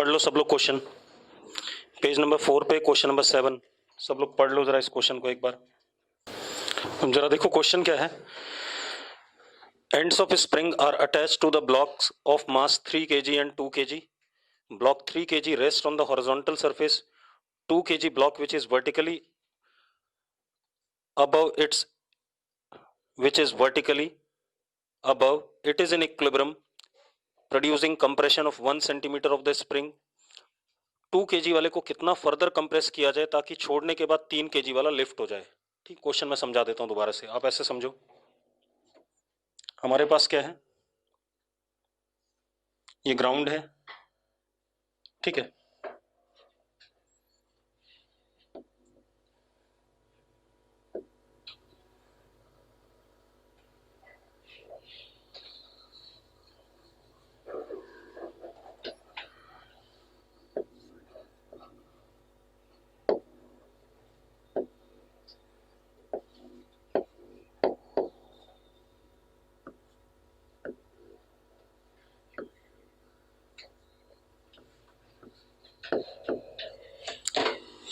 पढ़ लो सब लोग क्वेश्चन, पेज नंबर 4 पे क्वेश्चन नंबर 7। सब लोग पढ़ लो जरा इस क्वेश्चन को एक बार। जरा देखो क्वेश्चन क्या है। Ends of spring are attached to the blocks of mass 3 kg and 2 kg. Block 3 kg rests on the horizontal surface. 2 kg block which is vertically above it is in equilibrium, producing compression of 1 centimeter of the spring. 2 kg वाले को कितना further compress किया जाए ताकि छोड़ने के बाद 3 kg वाला लिफ्ट हो जाए। ठीक, क्वेश्चन मैं समझा देता हूं दोबारा से, आप ऐसे समझो। हमारे पास क्या है, ये ग्राउंड है, ठीक है।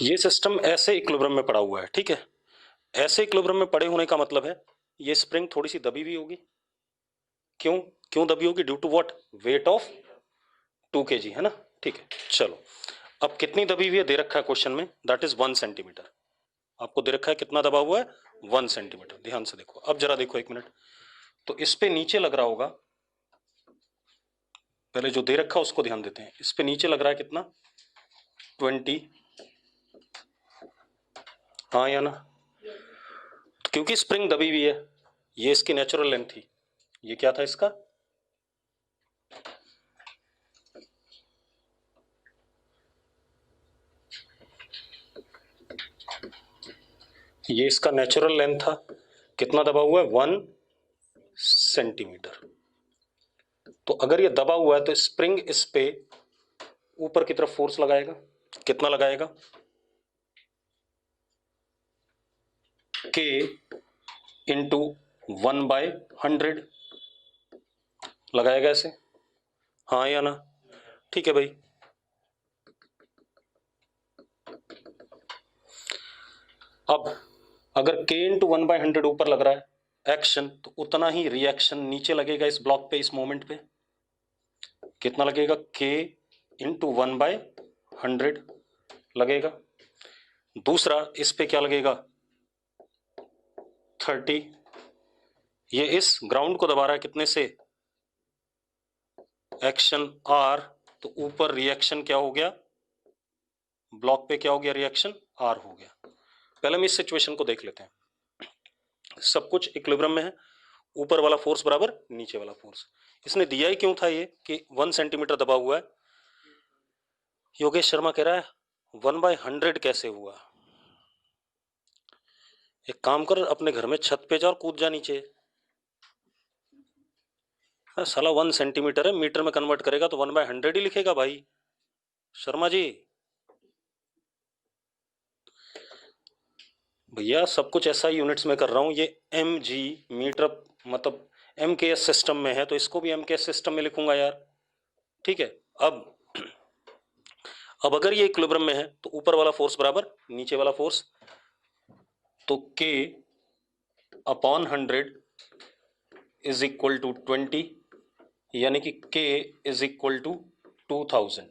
ये सिस्टम ऐसे इक्विलिब्रियम में पड़ा हुआ है, ठीक है। ऐसे इक्विलिब्रियम में पड़े होने का मतलब है ये स्प्रिंग थोड़ी सी दबी हुई होगी। क्यों दबी होगी? Due to what? Weight of 2 kg, है ना। ठीक है, चलो अब कितनी दबी हुई है दे रखा है क्वेश्चन में, दैट इज 1 सेंटीमीटर। आपको दे रखा है कितना दबा हुआ है, 1 सेंटीमीटर। ध्यान से देखो, अब जरा देखो एक मिनट। तो इस पे नीचे लग रहा होगा, पहले जो दे रखा है उसको ध्यान देते हैं। इस पे नीचे लग रहा है कितना, 20, हाँ या ना। तो क्योंकि स्प्रिंग दबी हुई है, ये इसकी नेचुरल लेंथ थी, ये क्या था इसका, ये इसका नेचुरल लेंथ था। कितना दबा हुआ है, 1 सेंटीमीटर। तो अगर ये दबा हुआ है तो स्प्रिंग इस पे ऊपर की तरफ फोर्स लगाएगा। कितना लगाएगा, K इंटू 1/100 लगाएगा ऐसे, हाँ या ना। ठीक है भाई, अब अगर K इंटू 1/100 ऊपर लग रहा है एक्शन, तो उतना ही रिएक्शन नीचे लगेगा इस ब्लॉक पे, इस मोमेंट पे। कितना लगेगा, K इंटू 1/100 लगेगा। दूसरा इस पे क्या लगेगा, 30। ये इस ग्राउंड को दबा रहा है कितने से, एक्शन R, तो ऊपर रिएक्शन क्या हो गया, ब्लॉक पे क्या हो गया, रिएक्शन R हो गया। पहले हम इस सिचुएशन को देख लेते हैं। सब कुछ इक्विलिब्रियम में है, ऊपर वाला फोर्स बराबर नीचे वाला फोर्स। इसने दिया ही क्यों था ये कि 1 सेंटीमीटर दबा हुआ है। योगेश शर्मा कह रहा है 1/100 कैसे हुआ। एक काम कर, अपने घर में छत पे जा और कूद जा नीचे। साला 1 सेंटीमीटर है, मीटर में कन्वर्ट करेगा तो 1/100 ही लिखेगा भाई। शर्मा जी भैया, सब कुछ ऐसा यूनिट्स में कर रहा हूं। ये mg मीटर मतलब MKS सिस्टम में है, तो इसको भी MKS सिस्टम में लिखूंगा यार। ठीक है, अब अगर ये इक्विलिब्रियम में है तो ऊपर वाला फोर्स बराबर नीचे वाला फोर्स, तो K upon 100 is equal to 20, यानी कि K is equal to 2000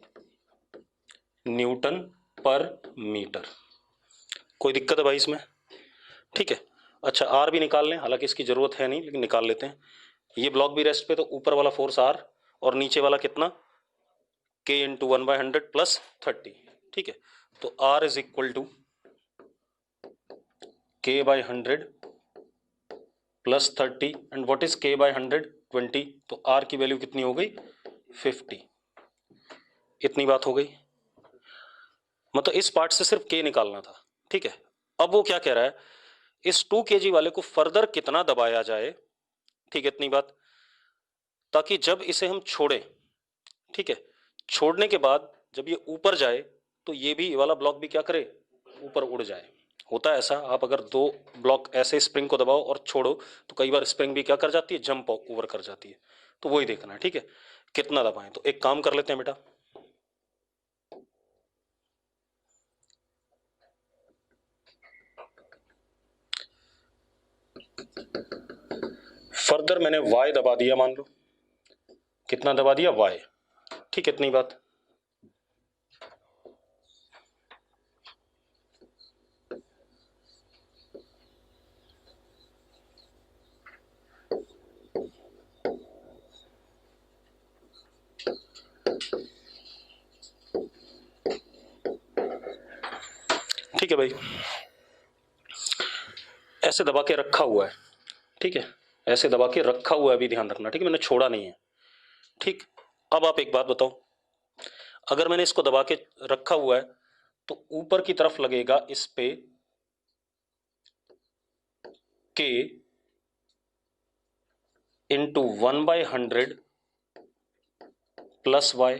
newton per metre. कोई दिक्कत है भाई इसमें? ठीक है, अच्छा R भी निकाल लें, हालांकि इसकी जरूरत है नहीं लेकिन निकाल लेते हैं। ये ब्लॉक भी रेस्ट पे, तो ऊपर वाला फोर्स R और नीचे वाला कितना, K इंटू 1/100 प्लस 30। ठीक है, तो R is equal to K/100 plus 30 and what is K/100, 20। तो R की वैल्यू कितनी हो गई, 50। इतनी बात हो गई, मतलब इस पार्ट से सिर्फ K निकालना था। ठीक है, अब वो क्या कह रहा है, इस 2 kg वाले को फर्दर कितना दबाया जाए। ठीक है, इतनी बात, ताकि जब इसे हम छोड़ें, ठीक है, छोड़ने के बाद जब ये ऊपर जाए तो ये भी वाला ब्लॉक भी क्या करे, ऊपर उड़ जाए। होता है ऐसा, आप अगर 2 ब्लॉक ऐसे स्प्रिंग को दबाओ और छोड़ो तो कई बार स्प्रिंग भी क्या कर जाती है, जंप ओवर कर जाती है। तो वही देखना है। ठीक है, कितना दबाएं, तो एक काम कर लेते हैं बेटा, फर्दर मैंने y दबा दिया, मान लो कितना दबा दिया, y, ठीक है, इतनी बात। ठीक है भाई, ऐसे दबा के रखा हुआ है, ठीक है, ऐसे दबा के रखा हुआ है, अभी ध्यान रखना, ठीक है, मैंने छोड़ा नहीं है, ठीक। अब आप एक बात बताओ, अगर मैंने इसको दबा के रखा हुआ है तो ऊपर की तरफ लगेगा इस पे k इंटू 1/100 प्लस y,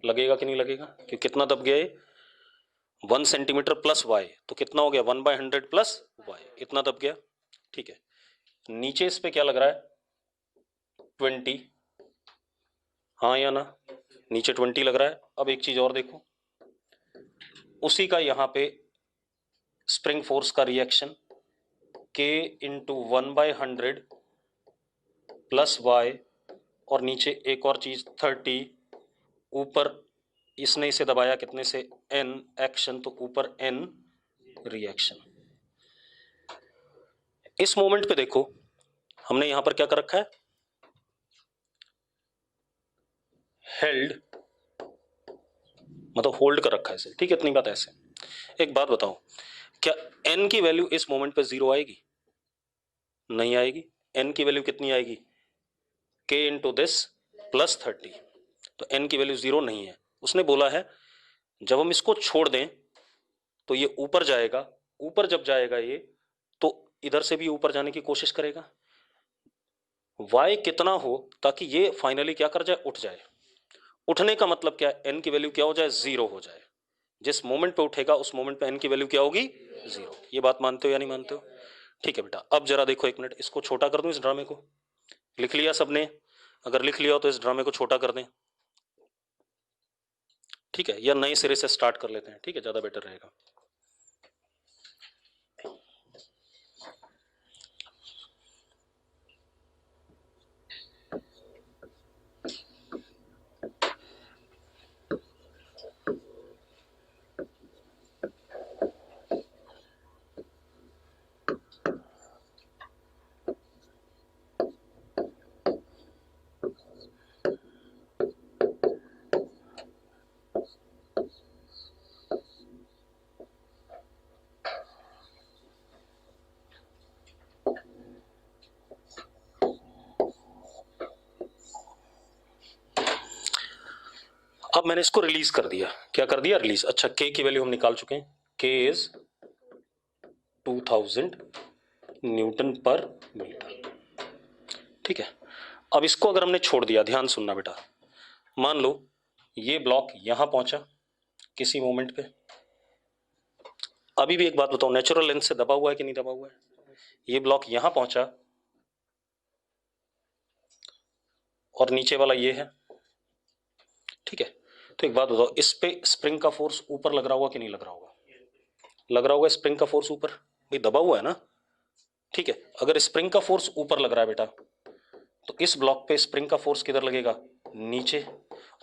लगेगा कि नहीं लगेगा, क्योंकि कितना दब गया ये 1 सेंटीमीटर प्लस y, तो कितना हो गया 1/100 प्लस y, इतना दब गया, ठीक है। नीचे इस पे क्या लग रहा है 20, हाँ या ना, नीचे 20 लग रहा है। अब एक चीज और देखो, उसी का यहाँ पे स्प्रिंग फोर्स का reaction k into 1/100 plus y, और नीचे एक और चीज 30, ऊपर इसने इसे दबाया कितने से n एक्शन, तो ऊपर n रिएक्शन। इस मोमेंट पे देखो हमने यहां पर क्या कर रखा है, हेल्ड, मतलब होल्ड कर रखा है इसे, ठीक है, इतनी बात ऐसे। एक बात बताओ, क्या n की वैल्यू इस मोमेंट पे 0 आएगी, नहीं आएगी। n की वैल्यू कितनी आएगी, k इंटू दिस प्लस 30, तो n की वैल्यू 0 नहीं है। उसने बोला है जब हम इसको छोड़ दें तो ये ऊपर जाएगा, ऊपर जब जाएगा ये तो इधर से भी ऊपर जाने की कोशिश करेगा, y कितना हो ताकि ये फाइनली क्या कर जाए, उठ जाए। उठने का मतलब क्या है, n की वैल्यू क्या हो जाए, 0 हो जाए। जिस मोमेंट पे उठेगा उस मोमेंट पे n की वैल्यू क्या होगी, 0। ये बात मानते हो या नहीं मानते हो, ठीक है बेटा। अब जरा देखो एक मिनट, इसको छोटा कर दूं, इस ड्रामे को, लिख लिया सबने, अगर लिख लिया हो तो इस ड्रामे को छोटा कर दें, ठीक है, या नए सिरे से स्टार्ट कर लेते हैं, ठीक है, ज्यादा बेटर रहेगा। अब मैंने इसको रिलीज कर दिया, क्या कर दिया, रिलीज। अच्छा, k की वैल्यू हम निकाल चुके हैं, k is 2000 newton per metre, ठीक है। अब इसको अगर हमने छोड़ दिया, ध्यान सुनना बेटा, मान लो ये ब्लॉक यहां पहुंचा किसी मोमेंट पे, अभी भी एक बात बताओ, नेचुरल लेंथ से दबा हुआ है कि नहीं दबा हुआ है, ये ब्लॉक यहां पहुंचा और नीचे वाला ये है, ठीक है। तो एक बात बताओ, इस पे स्प्रिंग का फोर्स ऊपर लग रहा होगा कि नहीं लग रहा होगा, लग रहा होगा स्प्रिंग का फोर्स ऊपर, भाई दबा हुआ है ना, ठीक है। अगर स्प्रिंग का फोर्स ऊपर लग रहा है बेटा, तो इस ब्लॉक पे स्प्रिंग का फोर्स किधर लगेगा, नीचे,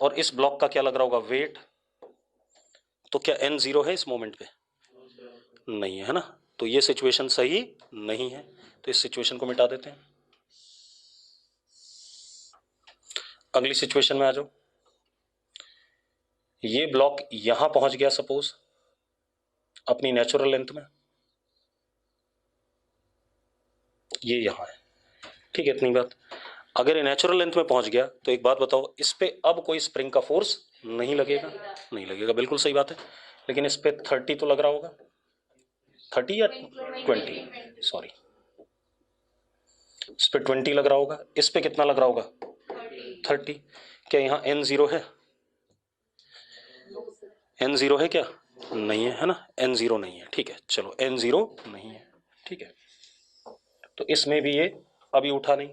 और इस ब्लॉक का क्या लग रहा होगा, वेट। तो क्या n 0 है इस मोमेंट पे, नहीं है, है ना, तो ये सिचुएशन सही नहीं है, तो इस सिचुएशन को मिटा देते हैं। अगली सिचुएशन में आ जाओ, ये ब्लॉक यहां पहुंच गया सपोज अपनी नेचुरल लेंथ में, ये यहां है, ठीक है, इतनी बात। अगर ये नेचुरल लेंथ में पहुंच गया तो एक बात बताओ, इस पे अब कोई स्प्रिंग का फोर्स नहीं लगेगा, नहीं लगेगा, बिल्कुल सही बात है। लेकिन इस पे 30 तो लग रहा होगा, 30 या 20, सॉरी, इस पे 20 लग रहा होगा, इस पे कितना लग रहा होगा, 30। क्या यहाँ n 0 है, n 0 है क्या, नहीं है, है ना, n 0 नहीं है, ठीक है, चलो n 0 नहीं है, ठीक है। तो इसमें भी ये अभी उठा नहीं।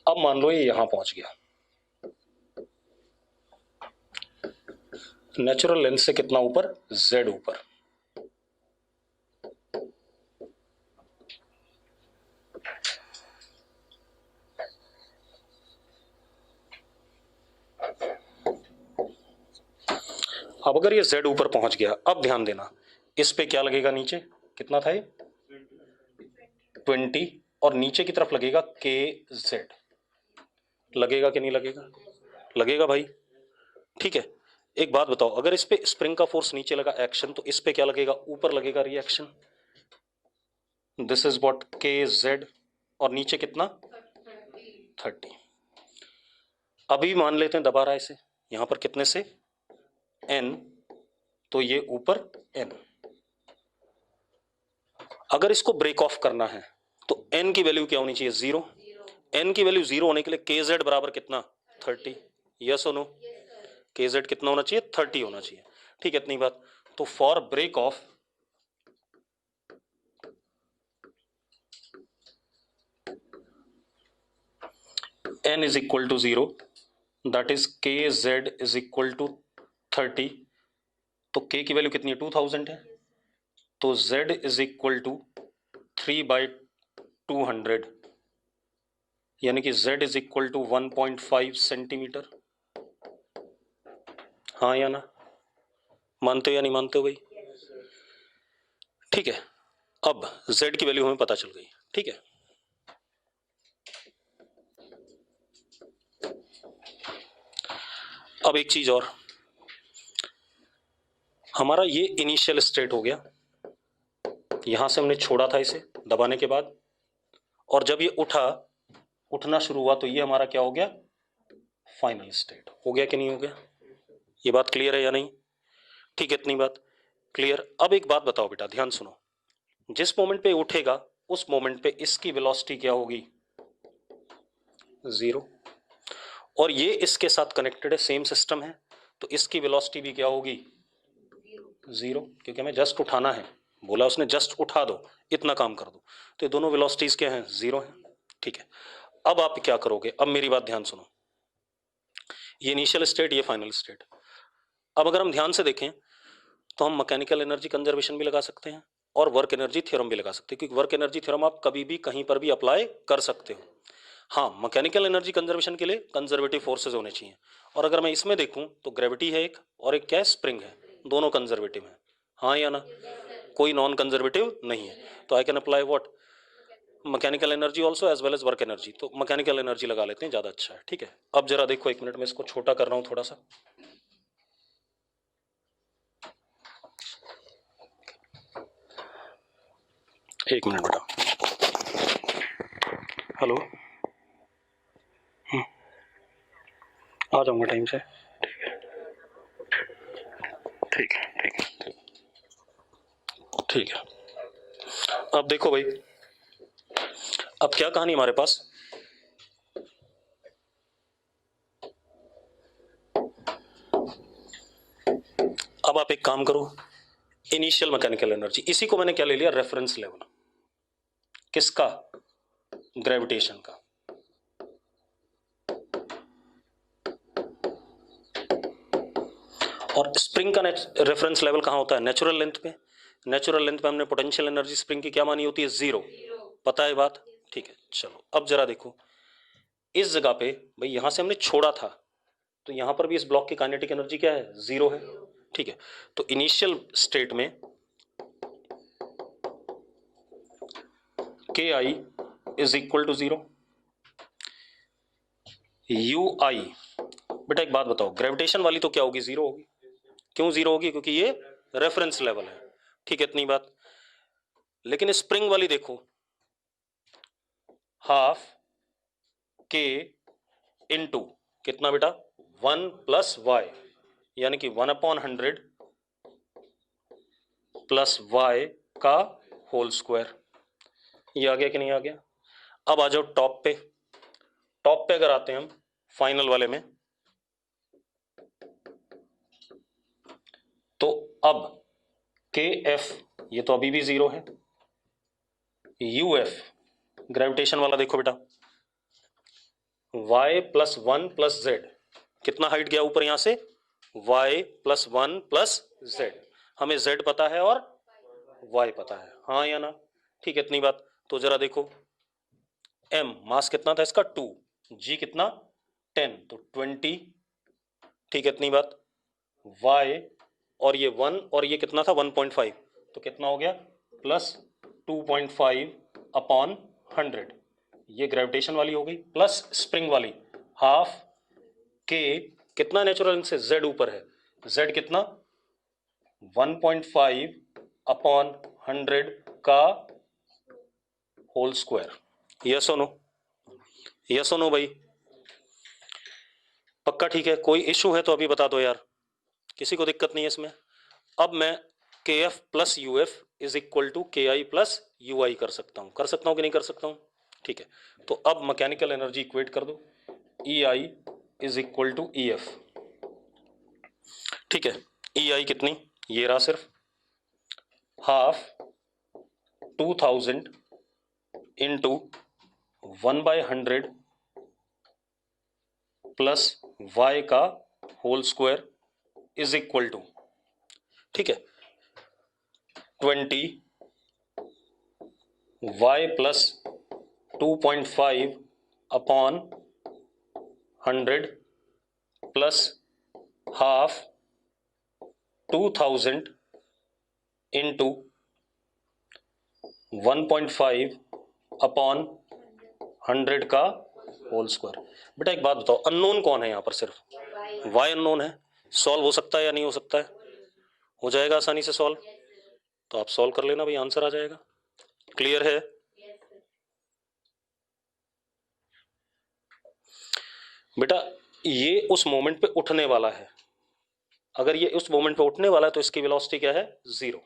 अब मान लो ये यहां पहुंच गया, नेचुरल लेंथ से कितना ऊपर, z ऊपर, अब अगर ये z ऊपर पहुंच गया, अब ध्यान देना इस पे क्या लगेगा, नीचे कितना था ये 20, और नीचे की तरफ लगेगा kz, लगेगा कि नहीं लगेगा, लगेगा भाई, ठीक है। एक बात बताओ, अगर इस पे स्प्रिंग का फोर्स नीचे लगा एक्शन, तो इस पे क्या लगेगा, ऊपर लगेगा reaction, this is what kz, और नीचे कितना 30। अभी मान लेते हैं दबा रहा है इसे, यहां पर कितने से n, तो ये ऊपर n। अगर इसको ब्रेक ऑफ करना है तो n की वैल्यू क्या होनी चाहिए, 0। n की वैल्यू 0 होने के लिए kz बराबर कितना 30, यस और नो, kz कितना होना चाहिए 30 होना चाहिए, ठीक है, इतनी बात। तो for break of n is equal to 0, that is kz is equal to 30, तो k की वैल्यू कितनी है 2000 है, तो z is equal to 3/200, यानी कि z is equal to 1.5 centimetre. हाँ या ना, मानते हो या नहीं मानते हो भाई, ठीक है। अब z की वैल्यू हमें पता चल गई, ठीक है। अब एक चीज और, हमारा ये इनिशियल स्टेट हो गया, यहां से हमने छोड़ा था इसे दबाने के बाद, और जब ये उठना शुरू हुआ तो ये हमारा क्या हो गया, फाइनल स्टेट हो गया कि नहीं हो गया, ये बात क्लियर है या नहीं, ठीक है, इतनी बात क्लियर। अब एक बात बताओ बेटा, ध्यान सुनो, जिस मोमेंट पे उठेगा उस मोमेंट पे इसकी वेलोसिटी क्या होगी, 0, और ये इसके साथ कनेक्टेड है, सेम सिस्टम है, तो इसकी वेलोसिटी भी क्या होगी 0, क्योंकि हमें जस्ट उठाना है, बोला उसने जस्ट उठा दो, इतना काम कर दो, तो ये दोनों वेलोसिटीज क्या हैं 0 हैं, ठीक है। अब आप क्या करोगे, अब मेरी बात ध्यान सुनो, ये इनिशियल स्टेट, ये फाइनल स्टेट। अब अगर हम ध्यान से देखें तो हम मैकेनिकल एनर्जी कंजर्वेशन भी लगा सकते हैं और वर्क एनर्जी थ्योरम भी लगा सकते हैं, क्योंकि वर्क एनर्जी थ्योरम आप कभी भी कहीं पर भी अप्लाई कर सकते हो। हाँ, मैकेनिकल एनर्जी कंजर्वेशन के लिए कंजर्वेटिव फोर्सेज होने चाहिए, और अगर मैं इसमें देखूं तो ग्रेविटी है एक, और एक क्या है स्प्रिंग है, दोनों कंजर्वेटिव है, हाँ या ना, कोई नॉन कंजर्वेटिव नहीं है, तो I can apply what mechanical energy also as well as work energy, तो मैकेनिकल एनर्जी लगा लेते हैं, ज्यादा अच्छा है, ठीक है। अब जरा देखो, एक मिनट में इसको छोटा कर रहा हूं थोड़ा सा, एक मिनट बेटा, हेलो, आ जाऊंगा टाइम से, ठीक है ठीक है ठीक है ठीक है। अब देखो भाई, अब क्या कहानी हमारे पास, अब आप एक काम करो, इनिशियल मैकेनिकल एनर्जी, इसी को मैंने क्या ले लिया रेफरेंस लेवल, किसका, ग्रेविटेशन का, और स्प्रिंग का रेफरेंस लेवल कहां होता है, नेचुरल लेंथ पे, नेचुरल लेंथ पे हमने पोटेंशियल एनर्जी स्प्रिंग की क्या मानी होती है 0, पता है बात, ठीक है। चलो अब जरा देखो, इस जगह पे भाई यहां से हमने छोड़ा था, तो यहां पर भी इस ब्लॉक की काइनेटिक एनर्जी क्या है 0 है, ठीक है। तो इनिशियल स्टेट में के आई इज इक्वल टू 0, यू आई, बेटा एक बात बताओ, ग्रेविटेशन वाली तो क्या होगी 0 होगी, क्यों 0 होगी, क्योंकि ये रेफरेंस लेवल है, ठीक है, इतनी बात। लेकिन स्प्रिंग वाली देखो, हाफ के इनटू कितना बेटा 1 प्लस वाई, यानी कि 1/100 प्लस वाई का होल स्क्वायर, ये आ गया कि नहीं आ गया। अब आ जाओ टॉप पे, टॉप पे अगर आते हैं हम फाइनल वाले में, तो अब के एफ ये तो अभी भी 0 है, यू एफ ग्रेविटेशन वाला देखो बेटा, y प्लस 1 प्लस जेड, कितना हाइट गया ऊपर यहां से, y प्लस 1 प्लस जेड, हमें z पता है और y पता है, हाँ या ना, ठीक है, इतनी बात। तो जरा देखो, m मास कितना था इसका 2, g कितना 10, तो 20, ठीक है, इतनी बात। y और ये 1 और ये कितना था 1.5, तो कितना हो गया प्लस 2.5 अपॉन 100, ये ग्रेविटेशन वाली हो गई, प्लस स्प्रिंग वाली हाफ के कितना नेचुरल से z ऊपर है, z कितना 1.5 अपॉन 100 का होल स्क्वायर। यस और नो, यस और नो भाई, पक्का ठीक है? कोई इशू है तो अभी बता दो यार, किसी को दिक्कत नहीं है इसमें। अब मैं K F plus U F is equal to K I plus you आई कर सकता हूं कि नहीं कर सकता हूं? ठीक है, तो अब मैकेनिकल एनर्जी इक्वेट कर दो, E I is equal to E F. ठीक है, ई आई कितनी, ये रहा सिर्फ हाफ 2000 इंटू 1/100 प्लस y का whole square is equal to, ठीक है, 20 y plus 2.5 upon 100 plus half 2000 into 1.5 upon 100 का होल स्क्वायर। बेटा एक बात बताओ, अननोन कौन है यहाँ पर? सिर्फ y अननोन है। सॉल्व हो सकता है या नहीं हो सकता है? हो जाएगा आसानी से सॉल्व, तो आप सॉल्व कर लेना भाई, आंसर आ जाएगा। क्लियर है? बेटा ये उस मोमेंट पे उठने वाला है, अगर ये उस मोमेंट पे उठने वाला है तो इसकी वेलोसिटी क्या है 0,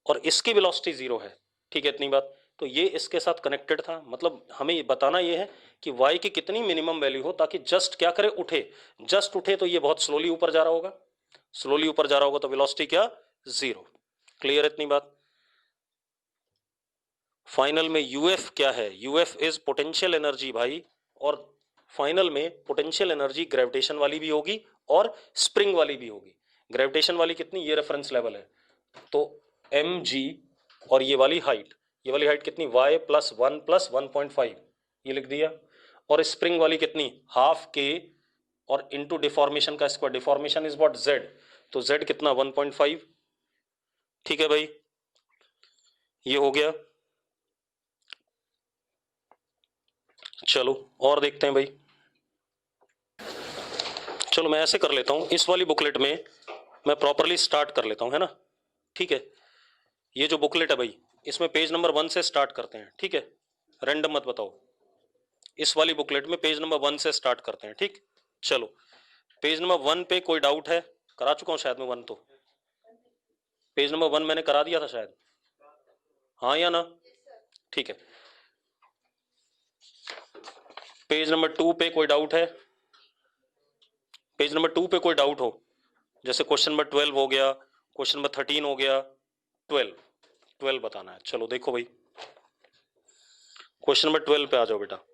और इसकी वेलोसिटी 0 है। ठीक है, इतनी बात। तो ये इसके साथ कनेक्टेड था, मतलब हमें ये बताना ये है कि y की कितनी मिनिमम वैल्यू हो ताकि जस्ट क्या करे, उठे। जस्ट उठे तो ये बहुत स्लोली ऊपर जा रहा होगा, स्लोली ऊपर जा रहा होगा तो वेलोसिटी क्या 0। क्लियर इतनी बात? फाइनल में यूएफ क्या है? यूएफ इज पोटेंशियल एनर्जी भाई, और फाइनल में पोटेंशियल एनर्जी ग्रेविटेशन वाली भी होगी और स्प्रिंग वाली भी होगी। ग्रेविटेशन वाली कितनी, ये रेफरेंस लेवल है, तो एम जी, और ये वाली हाइट कितनी y प्लस 1 प्लस 1.5, ये लिख दिया। और स्प्रिंग वाली कितनी, हाफ के और इंटू डिफॉर्मेशन का square, deformation is what z, तो z कितना 1.5। ठीक है भाई, ये हो गया। चलो और देखते हैं भाई, चलो मैं ऐसे कर लेता हूं, इस वाली बुकलेट में मैं प्रॉपरली स्टार्ट कर लेता हूं, है ना? ठीक है, ये जो बुकलेट है भाई, इसमें पेज नंबर 1 से स्टार्ट करते हैं। ठीक है, रैंडम मत बताओ, इस वाली बुकलेट में पेज नंबर 1 से स्टार्ट करते हैं। ठीक, चलो पेज नंबर 1 पे कोई डाउट है? करा चुका हूं शायद मैं 1, तो पेज नंबर 1 मैंने करा दिया था शायद, हाँ या ना? ठीक है, पेज नंबर 2 पे कोई डाउट है? पेज नंबर 2 पे कोई डाउट हो, जैसे क्वेश्चन नंबर 12 हो गया, क्वेश्चन नंबर 13 हो गया, 12 बताना है। चलो देखो भाई, क्वेश्चन नंबर 12 पे आ जाओ बेटा।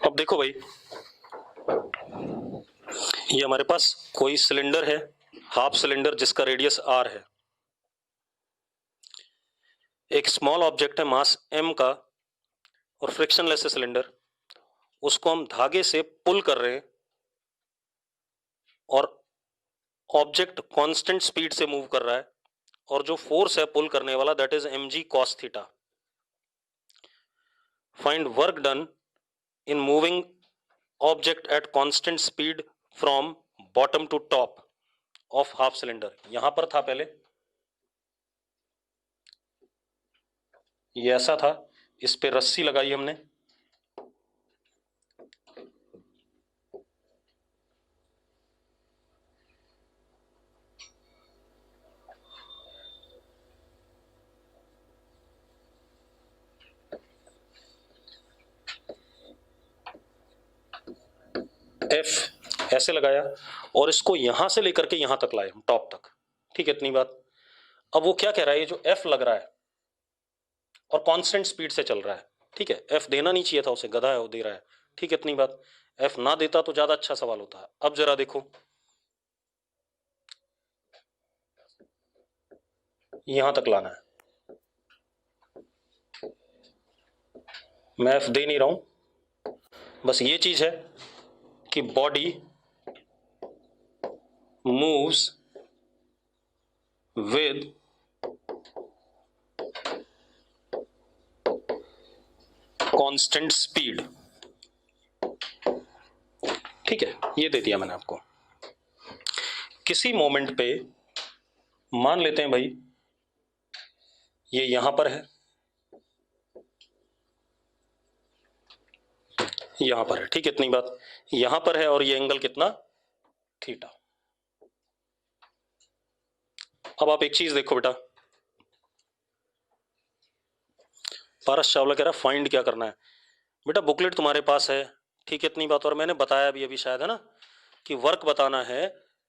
अब देखो भाई, ये हमारे पास कोई सिलेंडर है, हाफ सिलेंडर जिसका रेडियस r है, एक स्मॉल ऑब्जेक्ट है मास m का, और फ्रिक्शनलेस है सिलेंडर, उसको हम धागे से पुल कर रहे हैं, और ऑब्जेक्ट कांस्टेंट स्पीड से मूव कर रहा है, और जो फोर्स है पुल करने वाला that is mg cos theta. Find work done in moving object at constant speed from bottom to top of half cylinder. यहां पर था पहले, ये ऐसा था, इस पे रस्सी लगाई हमने, F ऐसे लगाया और इसको यहां से लेकर के यहां तक लाए हम टॉप तक, ठीक है इतनी बात। अब वो क्या कह रहा है, ये जो एफ लग रहा है और कांस्टेंट स्पीड से चल रहा है, ठीक है, एफ देना नहीं चाहिए था उसे, गधा है वो, दे रहा है, ठीक है इतनी बात। एफ ना देता तो ज्यादा अच्छा सवाल होता है। अब जरा देखो यहां तक लाना है, मैं एफ दे नहीं रहा हूं, बस ये चीज है कि body moves with constant speed, ठीक है, ये दे दिया मैंने आपको। किसी मोमेंट पे मान लेते हैं भाई ये यहां पर है, यहां पर है, ठीक है इतनी बात, यहां पर है और ये एंगल कितना, थीटा। अब आप एक चीज देखो बेटा, पारस चावला कह रहा है फाइंड क्या करना है। बेटा बुकलेट तुम्हारे पास है, ठीक है इतनी बात, और मैंने बताया भी अभी शायद है ना कि वर्क बताना है,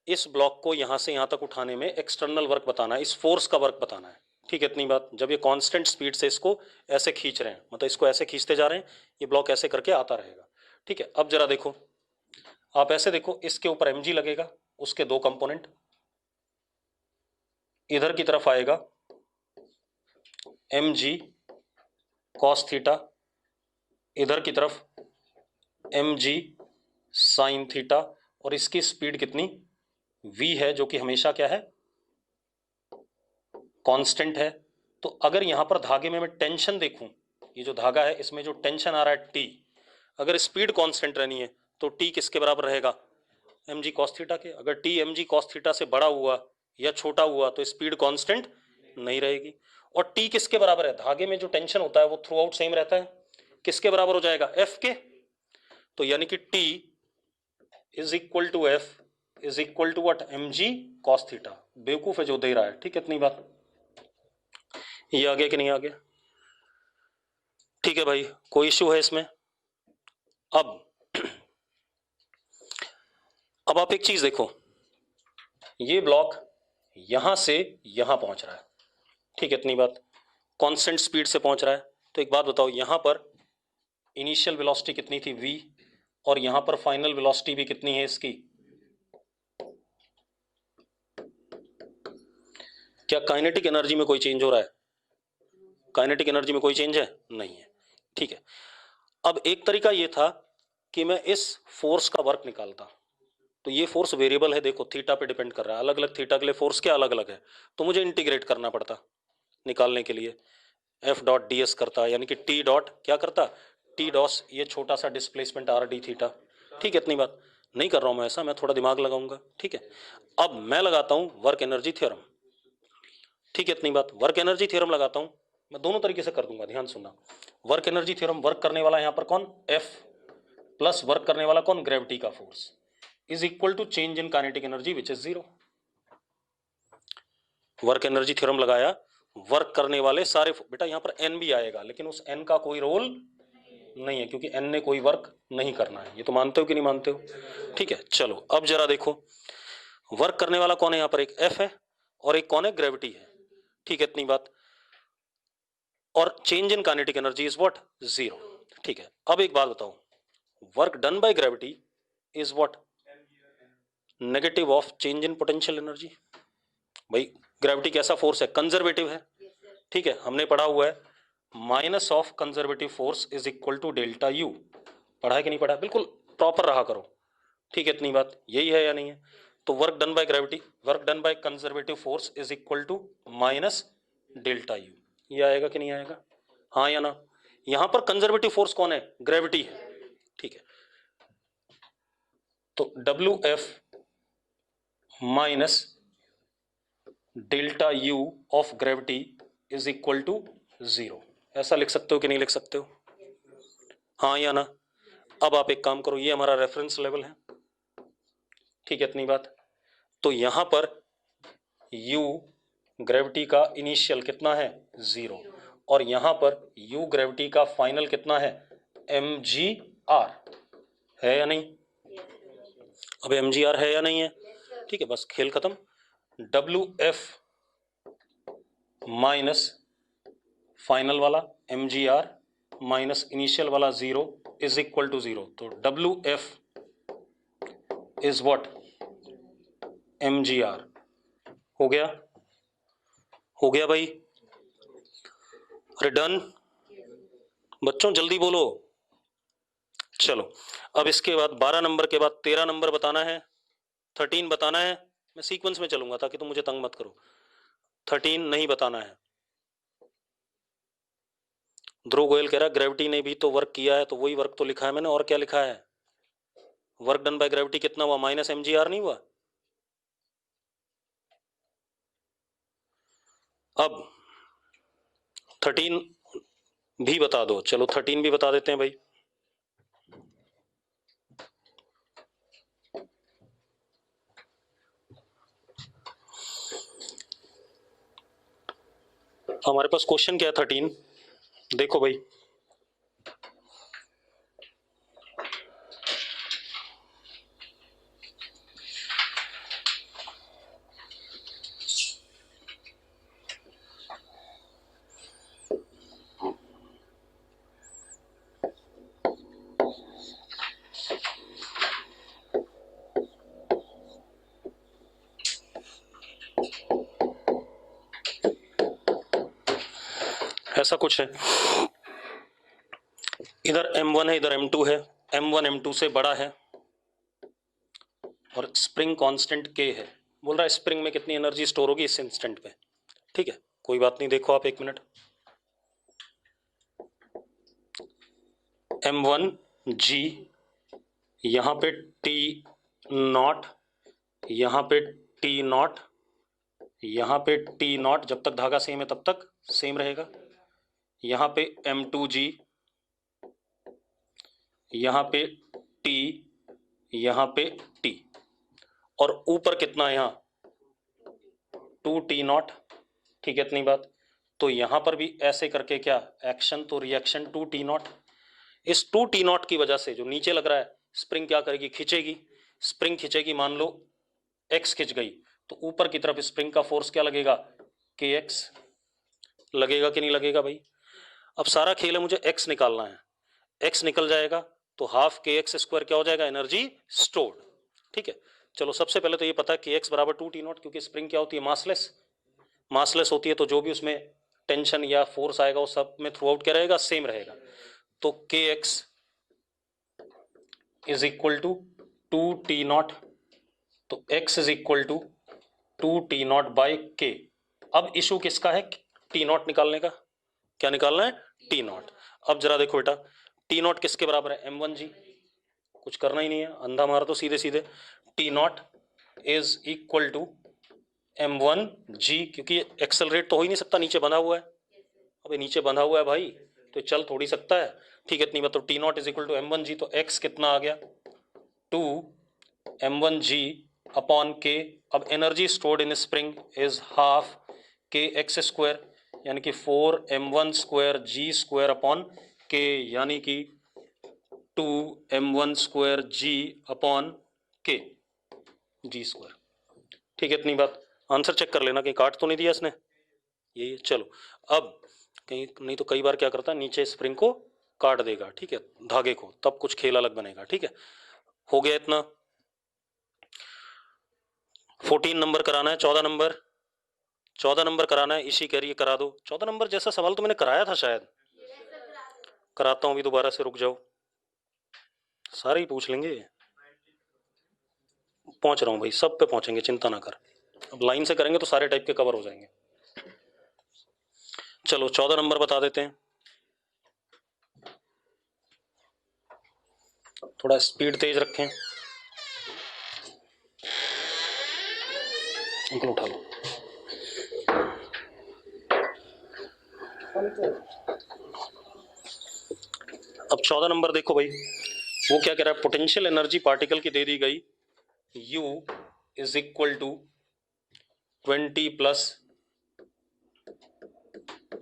इस ब्लॉक को यहां से यहां तक उठाने में एक्सटर्नल वर्क बताना है, इस फोर्स का वर्क बताना है, ठीक है इतनी बात। जब ये कांस्टेंट स्पीड से इसको ऐसे खींच रहे हैं, मतलब इसको ऐसे खींचते जा रहे हैं, ये ब्लॉक ऐसे करके आता रहेगा, ठीक है। अब जरा देखो, आप ऐसे देखो, इसके ऊपर mg लगेगा, उसके दो कंपोनेंट, इधर की तरफ आएगा mg cos थीटा, इधर की तरफ mg sin थीटा, और इसकी स्पीड कितनी, v है, जो कि हमेशा क्या है, कांस्टेंट है। तो अगर यहां पर धागे में मैं टेंशन देखूं, ये जो धागा है इसमें जो टेंशन आ रहा है t, अगर स्पीड कांस्टेंट रहनी है तो t किसके बराबर रहेगा, mg cos थीटा के। अगर t mg cos थीटा से बड़ा हुआ या छोटा हुआ तो स्पीड कांस्टेंट नहीं रहेगी। और t किसके बराबर है, धागे में जो टेंशन होता है वो थ्रू आउट सेम रहता है, किसके बराबर हो जाएगा, f के। तो यानी कि t is equal to f is equal to what, mg cos theta. बेवकूफ है जो दे रहा है, ठीक है इतनी बात। ये आ गया कि नहीं आ गया, ठीक है भाई, कोई इश्यू है इसमें। अब आप एक चीज देखो, ये ब्लॉक यहां से यहां पहुंच रहा है, ठीक है इतनी बात, कांस्टेंट स्पीड से पहुंच रहा है। तो एक बात बताओ, यहां पर इनिशियल वेलोसिटी कितनी थी v, और यहां पर फाइनल वेलोसिटी भी कितनी है इसकी। क्या काइनेटिक एनर्जी में कोई चेंज हो रहा है, काइनेटिक एनर्जी में कोई चेंज है, नहीं है, ठीक है। अब एक तरीका ये था कि मैं इस फोर्स का वर्क निकालता, तो ये फोर्स वेरिएबल है, देखो थीटा पे डिपेंड कर रहा है, अलग अलग थीटा के लिए फोर्स क्या अलग अलग है, तो मुझे इंटीग्रेट करना पड़ता निकालने के लिए, एफ डॉट डी एस करता, यानी कि टी डॉट क्या करता, टी डॉस, ये छोटा सा डिस्प्लेसमेंट आर डी थीटा, ठीक है इतनी बात। नहीं कर रहा हूं मैं ऐसा, मैं थोड़ा दिमाग लगाऊंगा, ठीक है। अब मैं लगाता हूं वर्क एनर्जी थ्योरम, ठीक है इतनी बात, वर्क एनर्जी थ्योरम लगाता हूं, मैं दोनों तरीके से कर दूंगा, ध्यान सुनना। वर्क एनर्जी थ्योरम, वर्क करने वाला यहां पर कौन, एफ, प्लस वर्क करने वाला कौन, ग्रेविटी का force, is equal to change in kinetic energy which is zero. Work energy theorem लगाया, वर्क करने वाले सारे, बेटा यहां पर एन भी आएगा, लेकिन उस एन का कोई रोल नहीं है, क्योंकि एन ने कोई वर्क नहीं करना है, ये तो मानते हो कि नहीं मानते हो, ठीक है। चलो अब जरा देखो, वर्क करने वाला कौन है, यहां पर एक एफ है और एक कौन है, ग्रेविटी है, ठीक है इतनी बात। और change in kinetic energy is what, zero, ठीक है। अब एक बात बताओ, work done by gravity is what, negative of change in potential energy. भाई ग्रेविटी कैसा फोर्स है, कंजर्वेटिव है, ठीक है, हमने पढ़ा हुआ है minus of conservative force is equal to delta U, पढ़ा है कि नहीं पढ़ा, बिल्कुल प्रॉपर रहा करो, ठीक है इतनी बात, यही है या नहीं है। तो work done by gravity, work done by conservative force is equal to minus delta U, ये आएगा कि नहीं आएगा, हाँ या ना। यहां पर कंजर्वेटिव फोर्स कौन है, ग्रेविटी है, ठीक है। तो W F minus delta U of gravity is equal to zero, ऐसा लिख सकते हो कि नहीं लिख सकते हो, हाँ या ना। अब आप एक काम करो, ये हमारा रेफरेंस लेवल है, ठीक है इतनी बात। तो यहां पर u ग्रेविटी का इनिशियल कितना है, जीरो, और यहां पर u ग्रेविटी का फाइनल कितना है, mg r, है या नहीं। अब mgr है या नहीं है? ठीक है, बस खेल खत्म। WF माइनस फाइनल वाला mgr माइनस इनिशियल वाला 0 इज इक्वल टू 0। तो WF इज व्हाट? mgr। हो गया? हो गया भाई? अरे डन बच्चों, जल्दी बोलो। चलो अब इसके बाद 12 नंबर के बाद 13 नंबर बताना है, 13 बताना है। मैं सीक्वेंस में चलूंगा ताकि तुम मुझे तंग मत करो। 13 नहीं बताना है। ध्रुव गोयल कह रहा है ग्रेविटी ने भी तो वर्क किया है, तो वही वर्क तो लिखा है मैंने, और क्या लिखा है? वर्क डन बाय ग्रेविटी कितना हुआ? माइनस mgr नहीं हुआ? अब 13 भी बता दो। चलो 13 भी बता देते हैं भाई। हमारे पास क्वेश्चन क्या है? 13 देखो भाई। ऐसा कुछ है, इधर m1 है, इधर m2 है। m1 m2 से बड़ा है और स्प्रिंग कांस्टेंट k है। बोल रहा है स्प्रिंग में कितनी एनर्जी स्टोर होगी इस इंस्टेंट पे। ठीक है, कोई बात नहीं, देखो आप एक मिनट। m1g, यहां पे t0, यहां पे t0, यहां पे t0, जब तक धागा सेम है तब तक सेम रहेगा। यहां पे m2g, यहां पे t, यहां पे t, और ऊपर कितना है? यहां 2t0। ठीक है, इतनी बात। तो यहां पर भी ऐसे करके क्या एक्शन, तो रिएक्शन 2t0। इस 2t0 की वजह से जो नीचे लग रहा है स्प्रिंग क्या करेगी? खींचेगी। स्प्रिंग खींचेगी, मान लो x खिंच गई, तो ऊपर की तरफ स्प्रिंग का फोर्स क्या लगेगा? kx लगेगा कि नहीं लगेगा भाई? अब सारा खेल है, मुझे x निकालना है। x निकल जाएगा तो हाफ kx² क्या हो जाएगा? Energy stored. ठीक है, चलो सबसे पहले तो ये पता है kx बराबर 2t0, क्योंकि स्प्रिंग क्या होती है? मासलेस। मासलेस होती है तो जो भी उसमें टेंशन या फोर्स आएगा वो सब में थ्रू आउट क्या रहेगा? सेम रहेगा। तो kx is equal to 2t0, तो x is equal to 2t0 by k। अब इशू किसका है? t0 निकालने का। क्या निकालना है? t0। अब जरा देखो बेटा, t0 किसके बराबर है? m1g। कुछ करना ही नहीं है, अंधा मारा तो सीधे सीधे। t0 is equal to m1g, क्योंकि एक्सेलरेट तो हो ही नहीं सकता, नीचे बंधा हुआ है। अबे नीचे बंधा हुआ है भाई, तो चल थोड़ी सकता है। ठीक है, इतनी बात। तो t0 is equal to m1g, तो x कितना आ गया? 2 m1g अपॉन k। अब energy stored in spring is half kx², यानी कि 4m1² g² अपॉन k, यानी कि 2m1² g upon k g²। ठीक है, इतनी बात। आंसर चेक कर लेना कहीं काट तो नहीं दिया इसने। यही है। चलो अब कहीं नहीं तो कई बार क्या करता है, नीचे स्प्रिंग को काट देगा, ठीक है, धागे को, तब कुछ खेल अलग बनेगा। ठीक है, हो गया इतना। 14 नंबर कराना है, 14 नंबर कराना है। इसी करिए करा दो। 14 नंबर जैसा सवाल तो मैंने कराया था शायद। कराता हूं अभी दोबारा से, रुक जाओ, सारे ही पूछ लेंगे। पहुंच रहा हूं भाई, सब पे पहुंचेंगे, चिंता ना कर। अब लाइन से करेंगे तो सारे टाइप के कवर हो जाएंगे। चलो 14 नंबर बता देते हैं। थोड़ा स्पीड तेज रखें। अंकल उठा लो। अब 14 नंबर देखो भाई, वो क्या कह रहा है? पोटेंशियल एनर्जी पार्टिकल की दे दी गई, U is equal to 20 plus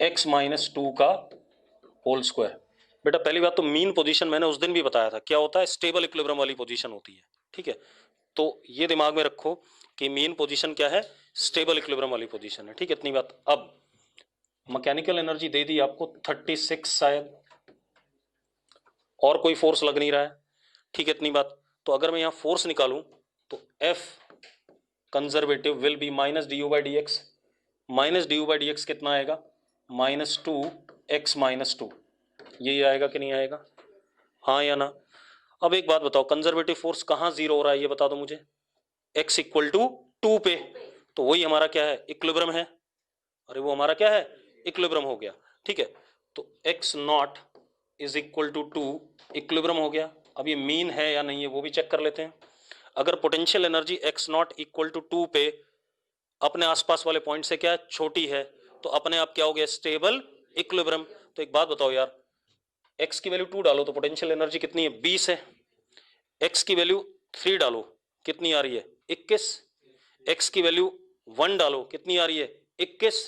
x minus 2 का होल स्क्वायर। बेटा पहली बात तो मीन पोजीशन मैंने उस दिन भी बताया था क्या होता है, स्टेबल इक्विलिब्रियम वाली पोजीशन होती है। ठीक है, तो ये दिमाग में रखो कि मेन पोजीशन क्या है, स्टेबल इक्विलिब्रियम वाली पोजीशन है। ठीक है, इतनी बात। अब मैकेनिकल एनर्जी दे दी आपको 36 शायद, और कोई फोर्स लग नहीं रहा है। ठीक है, इतनी बात। तो अगर मैं यहाँ फोर्स निकालूं तो F conservative will be minus D you by D x. Minus D you by D x कितना आएगा, -2x-2। यही आएगा कि नहीं आएगा, हाँ या ना। अब एक बात बताओ, कंजर्वेटिव फोर्स कहाँ जीरो हो रहा है ये बता दो मुझे, x इक्वल टू 2 पे। तो वही हमारा क्या है, इक्विलिब्रियम है। अरे वो हमारा क्या है, इक्विलिब्रियम हो गया। ठीक है, तो x not is equal to 2 equilibrium हो गया। अब ये मीन है या नहीं है वो भी चेक कर लेते हैं। अगर potential energy x not equal to 2 पे अपने आसपास वाले पॉइंट से क्या छोटी है, तो अपने आप क्या हो गया, स्टेबल इक्विलिब्रियम। तो एक बात बताओ यार, x की वैल्यू 2 डालो तो पोटेंशियल एनर्जी कितनी है, 20 है। x की वैल्यू 3 डालो कितनी आ रही है, 21। x की वैल्यू 1 डालो कितनी आ रही है, 21,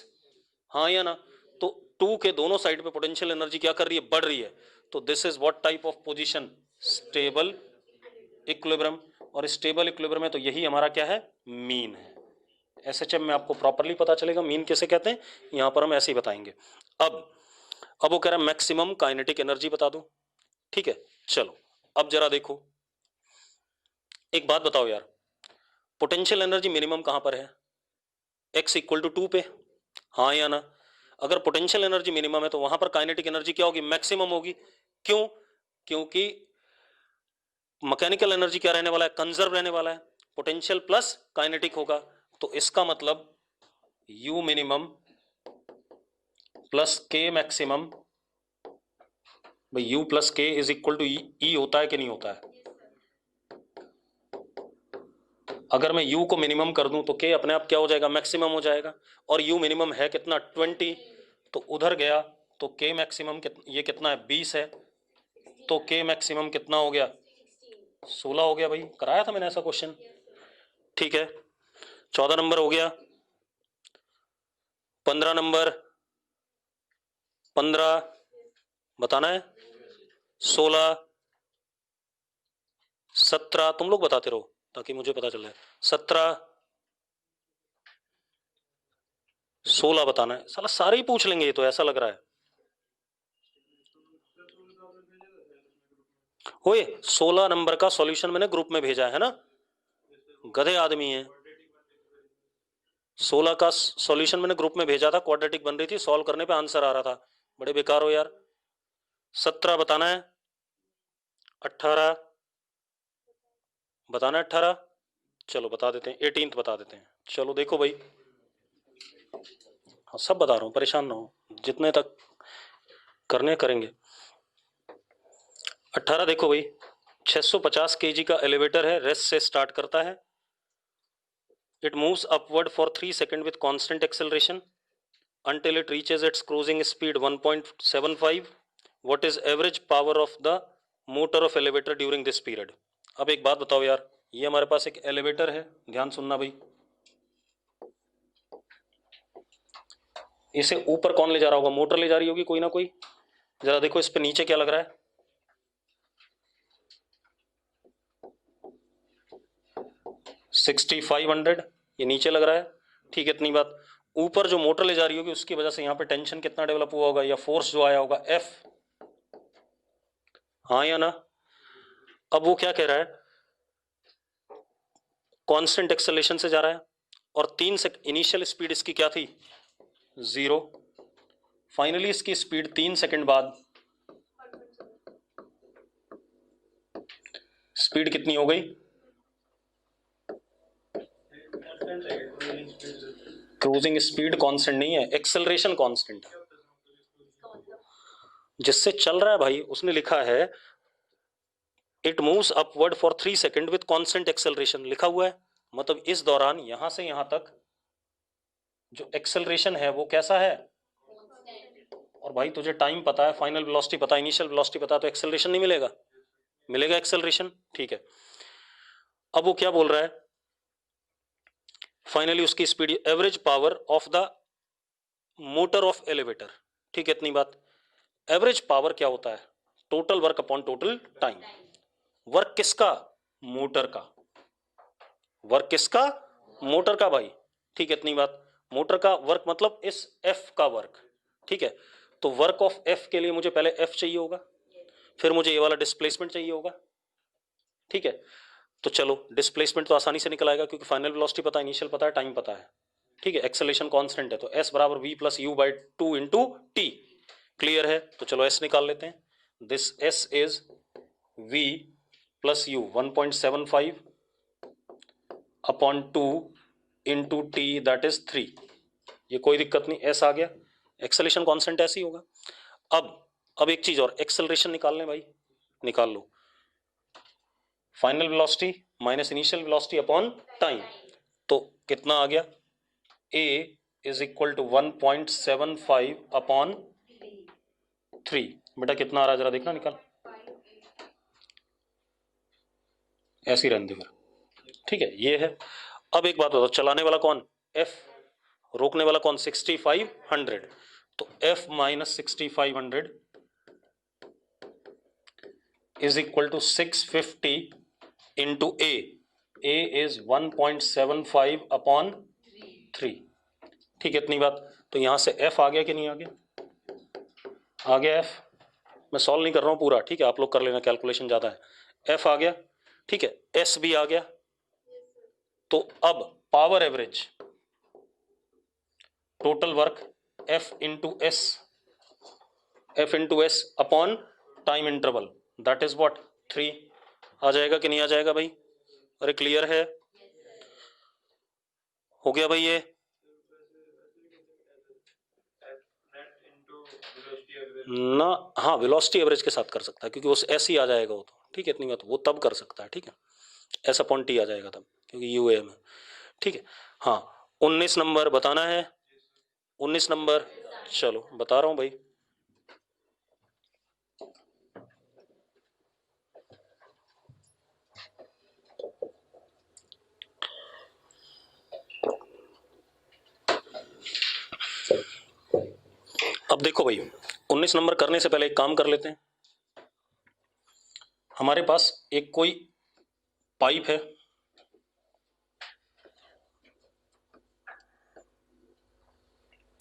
हाँ या ना। तो 2 के दोनों साइड पे पोटेंशियल एनर्जी क्या कर रही है, बढ़ रही है। तो this is what type of position, stable equilibrium. और स्टेबल इक्विलिब्रियम है तो यही हमारा क्या है, मीन है। एसएचएम में आपको प्रॉपर्ली पता चलेगा मीन कैसे कहते हैं, यहां पर हम ऐसे ही बताएंगे। अब वो कह रहा है मैक्सिमम काइनेटिक एनर्जी बता दो। ठीक है, चलो अब जरा देखो, एक बात बताओ यार, पोटेंशियल एनर्जी मिनिमम कहां पर है, x इक्वल टू 2 पे, हाँ या ना। अगर पोटेंशियल एनर्जी मिनिमम है तो वहां पर काइनेटिक एनर्जी क्या होगी, मैक्सिमम होगी। क्यों, क्योंकि मैकेनिकल एनर्जी क्या रहने वाला है, कंजर्व रहने वाला है, पोटेंशियल प्लस काइनेटिक होगा। तो इसका मतलब U minimum plus K maximum, भाई U plus K is equal to E होता है कि नहीं होता है। अगर मैं U को मिनिमम कर दूं तो K अपने आप क्या हो जाएगा, मैक्सिमम हो जाएगा। और U मिनिमम है कितना, 20, तो उधर गया तो K मैक्सिमम ये कितना है, 20 है, तो K मैक्सिमम कितना हो गया, 16 हो गया। भाई कराया था मैंने ऐसा क्वेश्चन। ठीक है, 14 नंबर हो गया, 15 नंबर, 15 बताना है, 16, 17 तुम लोग बताते रहो ताकि मुझे पता चले, 17, 16 बताना है। साला सारे ही पूछ लेंगे ये तो ऐसा लग रहा है। ओए 16 नंबर का सॉल्यूशन मैंने ग्रुप में भेजा है ना, गधे आदमी है। 16 का सॉल्यूशन मैंने ग्रुप में भेजा था, क्वाड्रेटिक बन रही थी, सॉल्व करने पे आंसर आ रहा था, बड़े बेकार हो यार। 17 बताना है, 18 बताना है, 18 चलो बता देते हैं, 18th बता देते हैं। चलो देखो भाई, हाँ सब बता रहा हूँ, परेशान ना हो, जितने तक करने करेंगे। 18 देखो भाई, 650 kg का एलिवेटर है, रेस्ट से स्टार्ट करता है। It moves upward for 3 seconds with constant acceleration until it reaches its cruising speed 1.75. What is average power of the motor of elevator during this period? अब एक बात बताओ यार, ये हमारे पास एक एलिवेटर है, ध्यान सुनना भाई, इसे ऊपर कौन ले जा रहा होगा, मोटर ले जा रही होगी कोई ना कोई। जरा देखो इस पे नीचे क्या लग रहा है, 6500, ये नीचे लग रहा है। ठीक है, इतनी बात। ऊपर जो मोटर ले जा रही होगी उसकी वजह से यहाँ पे टेंशन कितना डेवलप हुआ होगा, या फोर्स जो आया होगा F, हाँ या ना। अब वो क्या कह रहा है, कांस्टेंट एक्सेलरेशन से जा रहा है, और 3 से इनिशियल स्पीड इसकी क्या थी, 0। फाइनली इसकी स्पीड 3 सेकंड बाद स्पीड कितनी हो गई, क्रूजिंग स्पीड कांस्टेंट नहीं है, एक्सेलरेशन कांस्टेंट है। जिससे चल रहा है भाई उसने लिखा है it moves upward for 3 second with constant acceleration, लिखा हुआ है। मतलब इस दौरान यहां से यहां तक जो एक्सेलरेशन है वो कैसा है, और भाई तुझे टाइम पता है, फाइनल वेलोसिटी पता है, इनिशियल वेलोसिटी पता है, तो एक्सेलरेशन नहीं मिलेगा, मिलेगा एक्सेलरेशन। ठीक है, अब वो क्या बोल रहा है, फाइनली उसकी speed, average power of the motor of elevator. ठीक है, इतनी बात। एवरेज पावर क्या होता है, total work upon total time. Work किसका, मोटर का। वर्क किसका? मोटर का भाई, ठीक है इतनी बात। मोटर का वर्क मतलब इस एफ का वर्क, ठीक है। तो वर्क ऑफ एफ के लिए मुझे पहले एफ चाहिए होगा, फिर मुझे ये वाला डिस्प्लेसमेंट चाहिए होगा, ठीक है। तो चलो डिस्प्लेसमेंट तो आसानी से निकल आएगा क्योंकि फाइनल वेलोसिटी पता है, इनिशियल पता है, टाइम पता है, ठीक है। एक्सेलरेशन कांस्टेंट है तो s बराबर v plus you by 2 into T, clear है। तो चलो s निकाल लेते हैं। This s is v plus you 1.75 upon 2 into T that is 3। ये कोई दिक्कत नहीं, s आ गया, एक्सेलरेशन कांस्टेंट ऐसे ही होगा। अब एक चीज और, एक्सेलरेशन निकाल लें भाई, निकाल लो। Final velocity minus initial velocity upon time, तो कितना आ गया? a is equal to 1.75 upon 3। बेटा कितना आ रहा है जरा देखना, निकाल। ऐसे ही रहने दे फिर, ठीक है। ये है। अब एक बात बताओ, चलाने वाला कौन? f, रोकने वाला कौन? 6500। तो f minus 6500 is equal to 650 into a is 1.75 upon 3, ठीक है इतनी बात। तो यहां से f आ गया कि नहीं आ गया? आ गया f। मैं सॉल्व नहीं कर रहा हूं पूरा, ठीक है, आप लोग कर लेना, कैलकुलेशन ज्यादा है। f आ गया, ठीक है, s भी आ गया। तो अब power average, total work f into S upon time interval that is what 3। आ जाएगा कि नहीं आ जाएगा भाई? अरे क्लियर है, हो गया भाई ये? ना हाँ, वेलोसिटी एवरेज के साथ कर सकता है क्योंकि वो ऐसे ही आ जाएगा वो, तो ठीक है इतनी बात, वो तब कर सकता है, ठीक है। एस अपॉन टी आ जाएगा तब क्योंकि यू एम है, ठीक है। हाँ 19 नंबर बताना है, 19 नंबर, चलो बता रहा हूं भाई। अब देखो भाई, 19 नंबर करने से पहले एक काम कर लेते हैं। हमारे पास एक कोई पाइप है,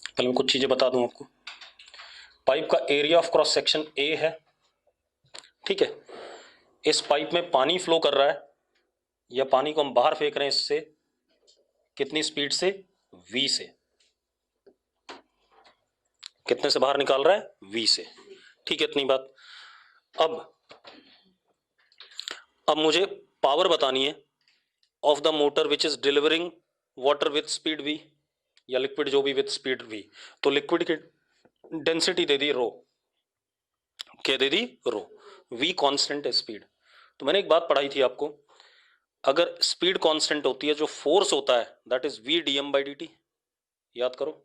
पहले मैं कुछ चीजें बता दूं आपको। पाइप का area of cross section A है, ठीक है। इस पाइप में पानी फ्लो कर रहा है, या पानी को हम बाहर फेंक रहे हैं इससे, कितनी स्पीड से? v से। कितने से बाहर निकाल रहा है? v से, ठीक है इतनी बात। अब मुझे पावर बतानी है of the motor which is delivering water with speed v, या लिक्विड जो भी विथ स्पीड v। तो लिक्विड की डेंसिटी दे दी रो, क्या दे दी? रो। v कांस्टेंट है स्पीड। तो मैंने एक बात पढ़ाई थी आपको, अगर स्पीड कांस्टेंट होती है, जो फोर्स होता है that is v dm by dt, याद करो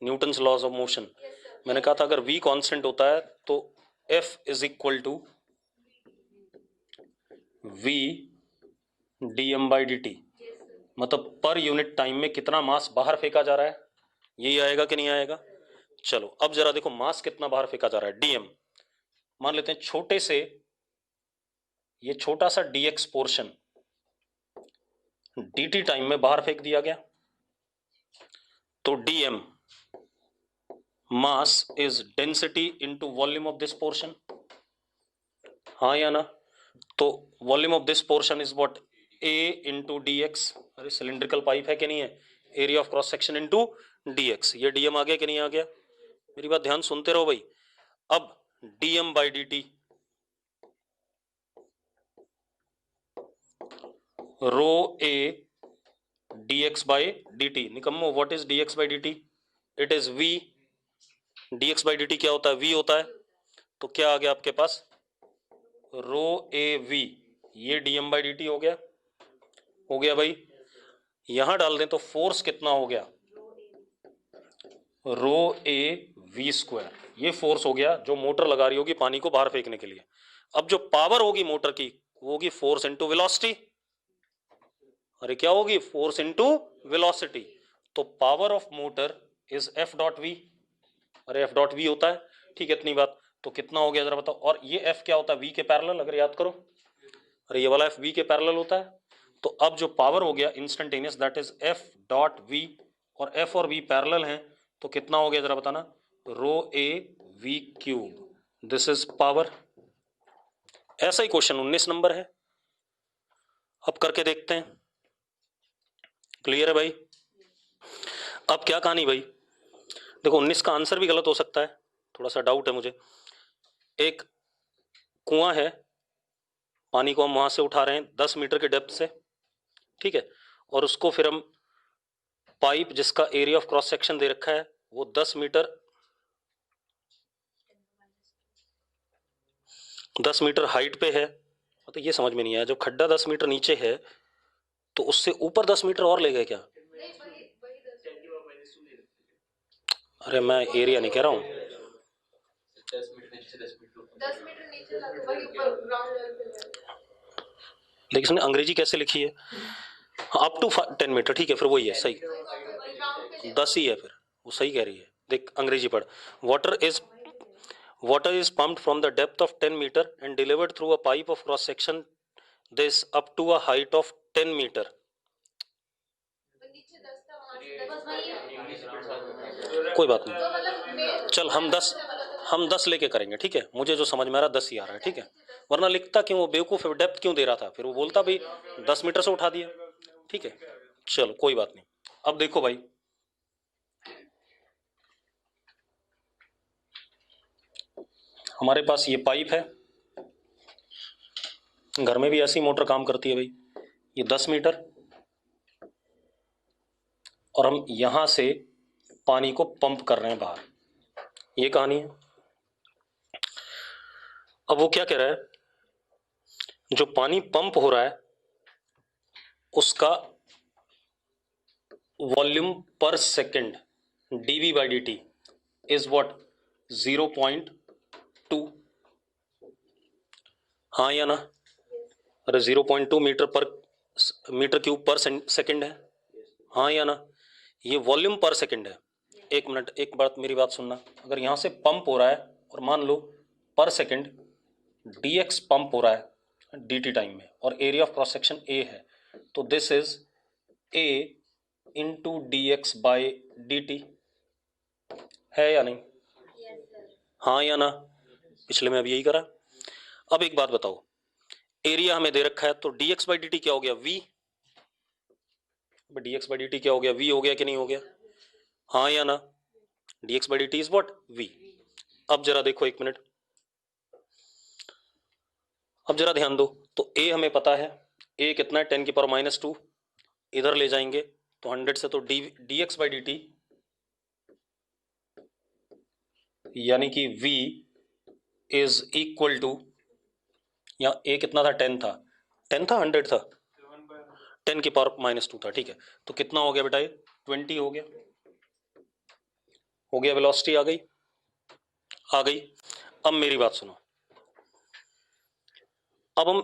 न्यूटन्स लॉज ऑफ मोशन। मैंने कहा था अगर v कांस्टेंट होता है तो f is equal to v dm by dt, मतलब पर यूनिट टाइम में कितना मास बाहर फेंका जा रहा है, यही आएगा कि नहीं आएगा? चलो अब जरा देखो मास कितना बाहर फेंका जा रहा है, dm। मान लेते हैं छोटे से, ये छोटा सा dx पोर्शन dt टाइम में बाहर फेंक दिया गया, तो dm mass is density into volume of this portion, हाँ या ना? तो volume of this portion is what? a into D x. अरे सिलिंड्रिकल पाइप है कि नहीं है? Area of cross section into D x. ये dm आ गया कि नहीं आ गया? मेरी बात ध्यान सुनते रहो भाई। अब dm by D T, rho a dx by D T. निकम्मो what is dx by D T? It is v। dx by D T क्या होता है? v होता है। तो क्या आ गया आपके पास? रो ए वी, ये dm बाई डी टी हो गया, हो गया भाई। यहां डाल दें तो फोर्स कितना हो गया? रो ए वी स्क्वायर, ये फोर्स हो गया जो मोटर लगा रही होगी पानी को बाहर फेंकने के लिए। अब जो पावर होगी मोटर की वो होगी फोर्स इंटू वेलोसिटी। अरे क्या होगी? Force into velocity. तो power of motor is F dot V. अरे एफ डॉट वी होता है, ठीक है इतनी बात। तो कितना हो गया जरा बताओ। और ये एफ क्या होता है? वी के पैरेलल, अगर याद करो। अरे ये वाला एफ वी के पैरेलल होता है, तो अब जो पावर हो गया instantaneous that is F dot V, और F और V पैरेलल हैं तो कितना हो गया जरा बताना, रो A V cube, this is power. ऐसा ही क्वेश्चन 19 नंबर है, अब करके देखते हैं। क्लियर है भाई? अब क्या कहानी भाई, देखो 19 का आंसर भी गलत हो सकता है, थोड़ा सा डाउट है मुझे। एक कुआं है, पानी को हम वहां से उठा रहे हैं 10 मीटर के डेप्थ से, ठीक है, और उसको फिर हम पाइप जिसका एरिया ऑफ क्रॉस सेक्शन दे रखा है वो 10 मीटर हाइट पे है। तो ये समझ में नहीं आया, जब खड्डा 10 मीटर नीचे है तो उससे ऊपर 10 मीटर और ले गए क्या? अरे मैं एरिया नहीं कह रहा हूँ, 10 मीटर नीचे था तो वही ऊपर ग्राउंड लेवल पे है। लेकिन इसने अंग्रेजी कैसे लिखी है, अप टू 10 मीटर, ठीक है, फिर वही है, सही 10 ही है, फिर वो सही कह रही है। देख अंग्रेजी पढ़, water is pumped from the depth of 10 meter and delivered through a pipe of cross section this up to a height of 10 meter। कोई बात नहीं, चल हम 10 लेके करेंगे, ठीक है, मुझे जो समझ में आ रहा 10 ही आ रहा है, ठीक है, वरना लिखता क्यों वो बेवकूफ है, डेप्थ क्यों दे रहा था, फिर वो बोलता भाई 10 मीटर से उठा दिया, ठीक है, चलो कोई बात नहीं। अब देखो भाई, हमारे पास ये पाइप है, घर में भी ऐसी मोटर काम करती है भाई, ये 10 मीटर, और हम यहां से पानी को पंप कर रहे हैं बाहर, ये कहानी है। अब वो क्या कह रहा है, जो पानी पंप हो रहा है उसका volume per second dV by dt is what 0.2, हाँ या ना? अरे 0.2 मीटर क्यूब पर सेकेंड है, हाँ या ना? ये वॉल्यूम पर सेकेंड है। एक मिनट, एक बात मेरी बात सुनना, अगर यहां से पंप हो रहा है और मान लो पर सेकेंड dx पंप हो रहा है dt टाइम में और area of cross section a है, तो this is a into dx by dt, है या नहीं? हाँ या ना? पिछले में अभी यही करा। अब एक बात बताओ, एरिया हमें दे रखा है तो dx बाई dt क्या हो गया, v, dx बाई dt क्या हो गया, v हो गया कि नहीं हो गया, हाँ या ना? dx by dt is what, v। अब जरा देखो एक मिनट, अब जरा ध्यान दो, तो a हमें पता है, a कितना है 10 की पावर -2, इधर ले जाएंगे तो 100 से, तो dx बाई dt यानी कि v इज इक्वल टू, यहाँ a कितना था, 10 था, 100 था, 10 की पावर -2 था, ठीक है, तो कितना हो गया बेटा, ये 20 हो गया, वेलोसिटी आ गई। अब मेरी बात सुनो, अब हम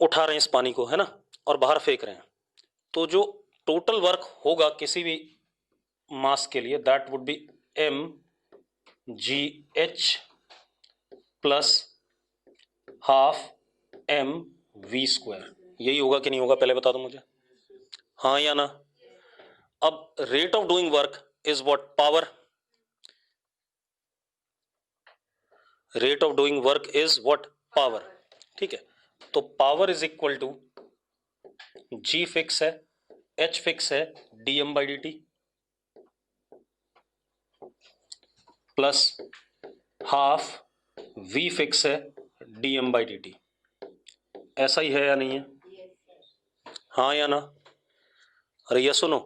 उठा रहे हैं इस पानी को, है ना, और बाहर फेंक रहे हैं, तो जो टोटल वर्क होगा किसी भी मास के लिए that would be mgh plus half mv², यही होगा कि नहीं होगा, पहले बता दो मुझे, हाँ या ना? अब rate of doing work is what, power, rate of doing work is what, power, ठीक है, तो power is equal to g fix है, h फिक्स है, dm by dt plus half v fix है, dm बाई dt, ऐसा ही है या नहीं है, हाँ या ना? अरे ये सुनो,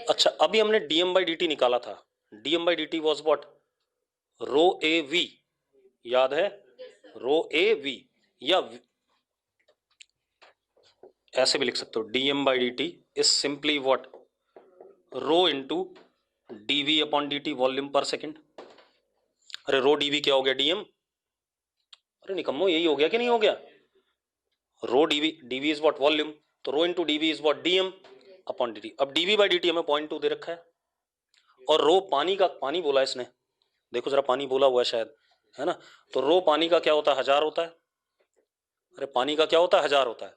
अच्छा अभी हमने dm बाई dt निकाला था, dm by dt was what, rho A V, याद है, रो ए वी, या ऐसे भी लिख सकते हो, dm by dt is simply what, rho into dv upon dt volume per second. अरे रो dv क्या हो गया, dm, अरे निकम्मो यही हो गया कि नहीं हो गया, rho dv is what, volume, तो rho into dv is what, dm upon dt। अब dv बाई dt हमें 0.2 दे रखा है, और रो पानी का, पानी बोला इसने, देखो जरा पानी बोला हुआ है शायद, है ना, तो रो पानी का क्या होता है, 1000 होता है, अरे पानी का क्या होता है, 1000 होता है,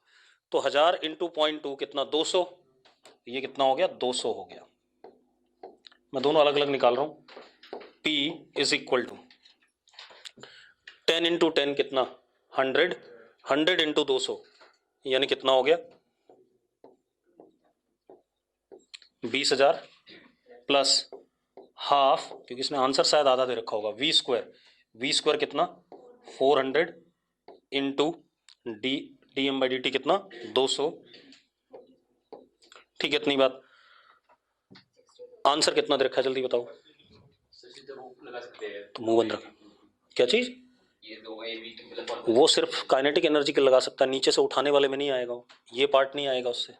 तो 1000 इंटू 0.2 कितना 200, ये कितना हो गया 200 हो गया। मैं दोनों अलग अलग निकाल रहा हूं। P is equal to 10 into 10 कितना 100, 100 इंटू 200 यानी कितना हो गया 20,000 प्लस हाफ, क्योंकि इसमें आंसर शायद आधा दे रखा होगा, वी स्क्वायर कितना 400 into D M by D T कितना 200। ठीक है, इतनी बात। आंसर कितना दे रखा है जल्दी बताओ। लगा सकते हैं तो मुंह बंद रख। क्या चीज? ये दो ए बी वो सिर्फ काइनेटिक एनर्जी के लगा सकता है, नीचे से उठाने वाले में नहीं आएगा, ये पार्ट नहीं आएगा उससे।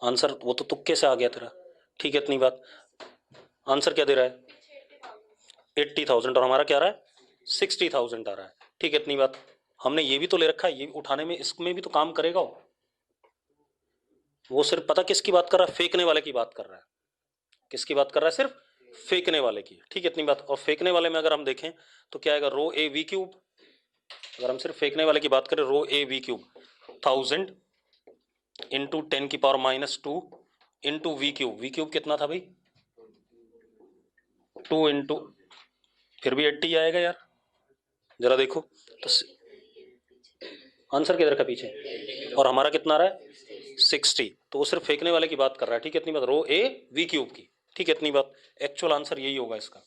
आंसर वो तो तुक्के से आ गया तेरा। ठीक है, इतनी बात। आंसर क्या दे रहा है 80,000 और हमारा क्या आ रहा है 60,000 आ रहा है। ठीक है, इतनी बात। हमने ये भी तो ले रखा है, ये उठाने में इसमें भी तो काम करेगा वो सिर्फ पता किसकी बात कर रहा है, फेंकने वाले की बात कर रहा है। किसकी बात कर रहा है, सिर्फ फेंकने वाले की। ठीक है, इतनी बात। और फेंकने वाले में अगर हम देखें तो क्या आएगा रो ए वी क्यूब। अगर हम सिर्फ फेंकने वाले की बात करें रो ए वी क्यूब 1000 इंटू 10 की पावर -2 इंटू वी क्यूब कितना था भाई 2 इंटू, फिर भी 80 आएगा यार, जरा देखो तो आंसर किधर का पीछे, और हमारा कितना आ रहा है 60, तो वो सिर्फ फेंकने वाले की बात कर रहा है। ठीक है, इतनी बात। रो ए वी क्यूब की। ठीक है, इतनी बात। एक्चुअल आंसर यही होगा इसका,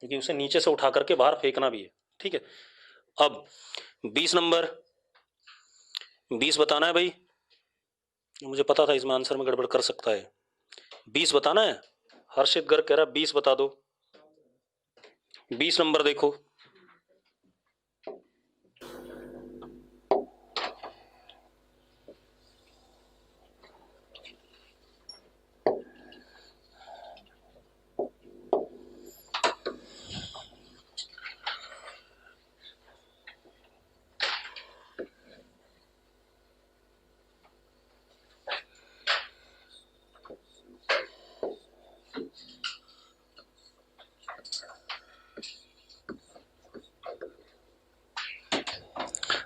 क्योंकि उसे नीचे से उठा करके बाहर फेंकना भी है। ठीक है, अब 20 नंबर 20 बताना है भाई, मुझे पता था इसमें आंसर में गड़बड़ कर सकता है। 20 बताना है। हर्षित गर्ग कह रहा है 20 बता दो। 20 नंबर देखो,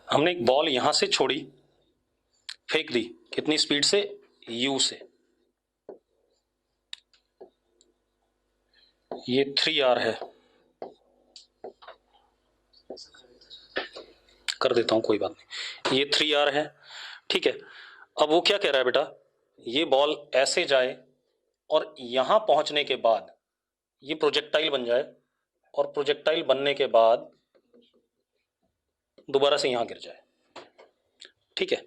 हमने एक बॉल यहां से छोड़ी, फेंक दी, कितनी स्पीड से u से। ये 3r है, कर देता हूं कोई बात नहीं, ये 3r है। ठीक है, अब वो क्या कह रहा है बेटा, ये बॉल ऐसे जाए और यहां पहुंचने के बाद ये प्रोजेक्टाइल बन जाए, और प्रोजेक्टाइल बनने के बाद दोबारा से यहां गिर जाए। ठीक है,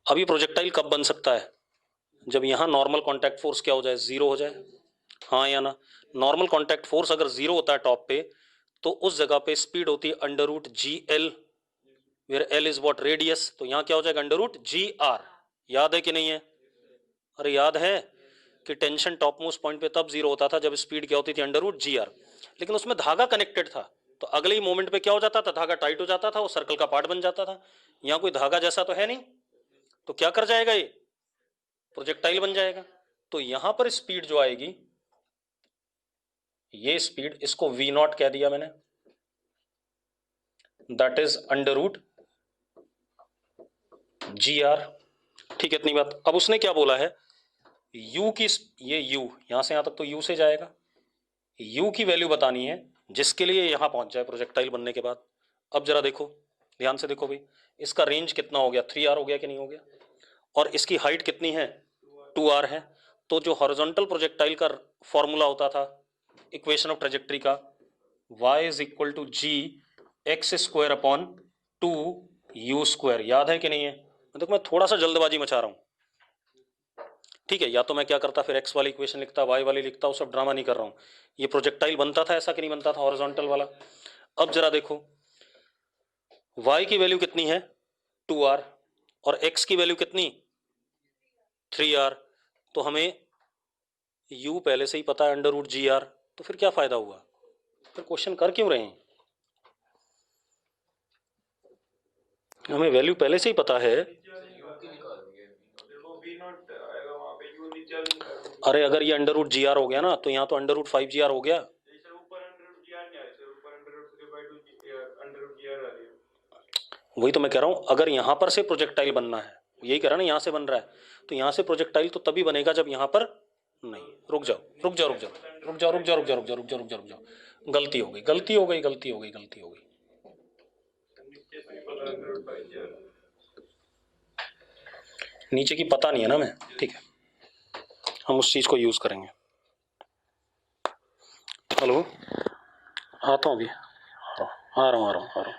अब ये प्रोजेक्टाइल कब बन सकता है, जब यहां नॉर्मल कांटेक्ट फोर्स क्या हो जाए 0 हो जाए। हाँ या ना, नॉर्मल कांटेक्ट फोर्स अगर 0 होता है टॉप पे, तो उस जगह पे स्पीड होती है √GL, where L is what radius, तो यहां क्या हो जाएगा √GR। याद है कि नहीं है? अरे याद है कि टेंशन टॉप मोस्ट पॉइंट पे तब 0 होता था जब स्पीड क्या होती थी √GR, लेकिन उसमें धागा कनेक्टेड था, तो अगले ही मोमेंट पे क्या हो जाता था, धागा टाइट हो जाता था, वो सर्कल का पार्ट बन जाता था। यहाँ कोई धागा जैसा तो है नहीं, तो क्या कर जाएगा ये प्रोजेक्टाइल बन जाएगा। तो यहां पर स्पीड जो आएगी, ये स्पीड, इसको V0 कह दिया मैंने, दैट इज √GR। ठीक है, इतनी बात। अब उसने क्या बोला है, U की, ये U यहां से यहां तक तो U से जाएगा, U की वैल्यू बतानी है जिसके लिए यहां पहुंच जाए प्रोजेक्टाइल बनने के बाद। अब जरा देखो, ध्यान से देखो भाई, इसका रेंज कितना हो गया 3r हो गया कि नहीं हो गया, और इसकी हाइट कितनी है 2r है। तो जो हॉरिजॉन्टल प्रोजेक्टाइल का फॉर्मूला होता था इक्वेशन ऑफ ट्रेजेक्ट्री का, y is equal to G X square upon 2u², याद है कि नहीं है? देखो मैं थोड़ा सा जल्दबाजी मचा रहा हूं, ठीक है, या तो मैं क्या करता फिर x वाली इक्वेशन लिखता, y वाली लिखता, वो सब ड्रामा नहीं कर रहा हूं। ये प्रोजेक्टाइल बनता था ऐसा कि नहीं बनता था हॉरिजॉन्टल वाला। अब जरा देखो, y की वैल्यू कितनी है 2r और x की वैल्यू कितनी 3r, तो हमें u पहले से ही पता है √GR, तो फिर क्या फायदा हुआ, फिर क्वेश्चन कर क्यों रहे हैं, हमें वैल्यू पहले से ही पता है। अरे अगर ये √GR हो गया ना, तो यहाँ तो √5GR हो गया। वही तो मैं कह रहा हूं, अगर यहां पर से प्रोजेक्टाइल बनना है, यही कह रहा ना, यहां से बन रहा है, तो यहां से प्रोजेक्टाइल तो तभी बनेगा जब यहां पर नहीं। रुक जाओ रुक जाओ रुक जाओ रुक जाओ रुक जाओ रुक जाओ रुक जाओ रुक जाओ रुक जाओ रुक जाओ, गलती हो गई गलती हो गई गलती हो गई गलती हो गई। नीचे की पता नहीं है ना मैं, ठीक है, हम उस चीज को यूज करेंगे। हेलो, आता हूँ अभी, आ रहा हूँ।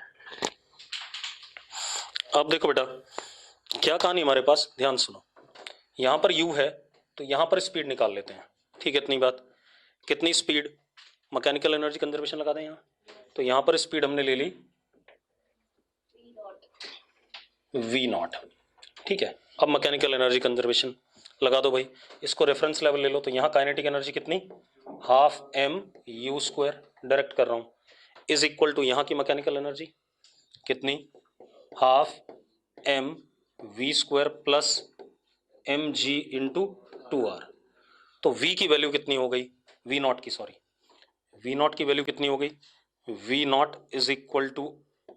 अब देखो बेटा क्या कहानी हमारे पास, ध्यान सुनो। यहां पर u है तो यहां पर स्पीड निकाल लेते हैं, ठीक है, इतनी बात। कितनी स्पीड, मैकेनिकल एनर्जी कंजर्वेशन लगा दें यहाँ, तो यहां पर स्पीड हमने ले ली v नॉट, ठीक है। अब मैकेनिकल एनर्जी कंजर्वेशन लगा दो भाई, इसको रेफरेंस लेवल ले लो, तो यहाँ काइनेटिक एनर्जी कितनी, half m u square, direct कर रहा हूँ, इज इक्वल टू यहाँ की मैकेनिकल एनर्जी कितनी, half m v square plus M G into 2r। तो v की वैल्यू कितनी हो गई, v नॉट की, सॉरी, v नॉट की वैल्यू कितनी हो गई, v not is equal to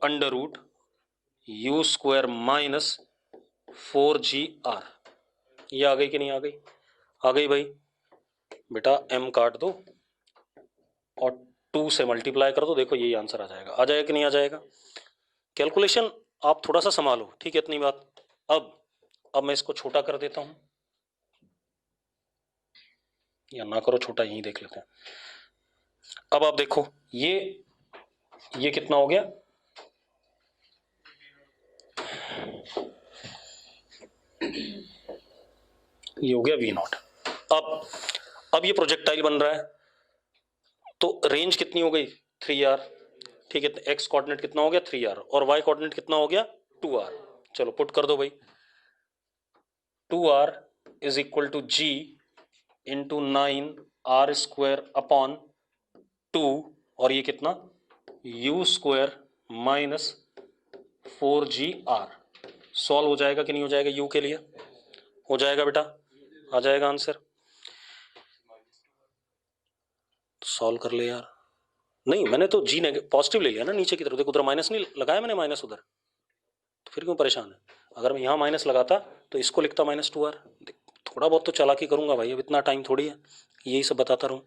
under root u square minus 4gr। ये आ गई कि नहीं आ गई, आ गई भाई। बेटा m काट दो और 2 से मल्टीप्लाई कर दो, देखो यही आंसर आ जाएगा, आ जाएगा कि नहीं आ जाएगा। कैलकुलेशन आप थोड़ा सा संभालो, ठीक है, इतनी बात। अब मैं इसको छोटा कर देता हूं, या ना करो छोटा, यही देख लेते हैं। अब आप देखो ये कितना हो गया, ये हो गया वी नॉट। अब ये प्रोजेक्टाइल बन रहा है, तो रेंज कितनी हो गई 3r, ठीक है, एक्स कोऑर्डिनेट कितना हो गया 3r और वाई कोऑर्डिनेट कितना हो गया 2r। चलो पुट कर दो भाई, 2r is equal to g into 9r square upon 2, और ये कितना u square minus 4gr। Solve हो जाएगा कि नहीं हो जाएगा, u के लिए हो जाएगा बेटा, आ जाएगा आंसर। सॉल्व कर ले यार, नहीं मैंने तो जी पॉजिटिव ले लिया ना नीचे की तरफ, देखो उधर माइनस नहीं लगाया मैंने, माइनस उधर, तो फिर क्यों परेशान है। अगर मैं यहाँ माइनस लगाता तो इसको लिखता -2r। थोड़ा बहुत तो चालाकी करूंगा भाई, अब इतना टाइम थोड़ी है, यही सब बताता रहूं।